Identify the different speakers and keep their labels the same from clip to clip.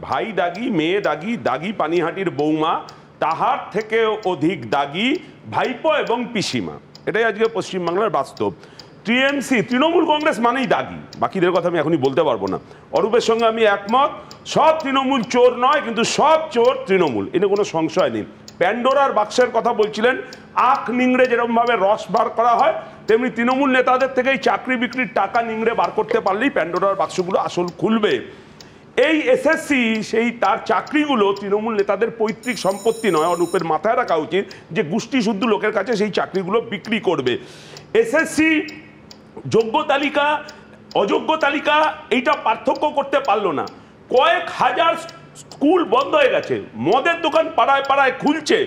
Speaker 1: ভাই দাগি, মেয়ে দাগি, দাগি পানিহাটির বৌমা, তাহার থেকে অধিক দাগি ভাইপো এবং পিসিমা। এটাই আজকে পশ্চিমবাংলার বাস্তব। টিএমসি, তৃণমূল কংগ্রেস মানেই দাগি, বাকিদের কথা আমি এখনই বলতে পারবো না। অরূপের সঙ্গে আমি একমত, সব তৃণমূল চোর নয়, কিন্তু সব চোর তৃণমূল, এতে কোনো সংশয় নেই। প্যান্ডোরার বাক্সের কথা বলছিলেন, আখ নিংড়ে যেরকমভাবে রস বার করা হয়, তেমনি তৃণমূল নেতাদের থেকেই চাকরি বিক্রির টাকা নিংড়ে বার করতে পারলেই প্যান্ডোরার বাক্সগুলো আসল খুলবে। এই এসএসসি সেই তার চাকরিগুলো তৃণমূল নেতাদের পৈতৃক সম্পত্তি নয়, অরূপের মাথায় রাখা উচিত যে গোষ্ঠী শুদ্ধ লোকের কাছে সেই চাকরিগুলো বিক্রি করবে। এসএসসি যোগ্য তালিকা অযোগ্য তালিকা এইটা পার্থক্য করতে পারলো না। কয়েক হাজার স্কুল বন্ধ হয়ে গেছে, মদের দোকান পাড়ায় পাড়ায় খুলছে,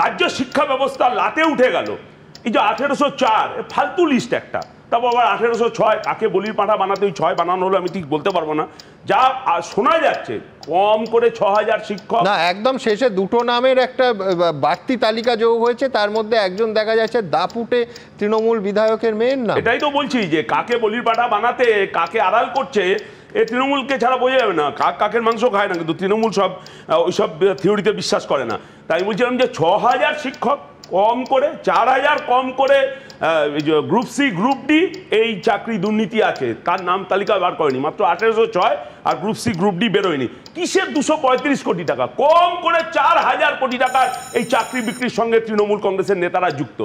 Speaker 1: রাজ্য শিক্ষা ব্যবস্থা লাতে উঠে গেল। এই যে 1804 ফালতু লিস্ট একটা, তারপর আবার 1806 কাকে বলির পাঁঠা বানাতে ওই 6 বানানো হলো আমি ঠিক বলতে পারবো না। যা শোনা যাচ্ছে কম করে 6000 শিক্ষক।
Speaker 2: না, একদম শেষে দুটো নামের একটা বাড়তি তালিকা যোগ হয়েছে, তার মধ্যে একজন দেখা যাচ্ছে দাপুটে তৃণমূল বিধায়কের মেয়ের নাম।
Speaker 1: এটাই তো বলছি যে কাকে বলির পাঁঠা বানাতে কাকে আড়াল করছে, এ তৃণমূলকে ছাড়া বোঝা যাবে না। কাকের মাংস খায় না, কিন্তু তৃণমূল সব ওইসব থিওরিতে বিশ্বাস করে না। তাই বলছিলাম যে 6000 শিক্ষক কম করে, 4000 কম করে গ্রুপ সি গ্রুপ ডি এই চাকরি দুর্নীতি আছে, তার নাম তালিকা বার করেনি, মাত্র 1806, আর গ্রুপ সি গ্রুপ ডি বেরোয়নি। কিসের 235 কোটি টাকা, কম করে 4000 কোটি টাকার এই চাকরি বিক্রির সঙ্গে তৃণমূল কংগ্রেসের নেতারা যুক্ত।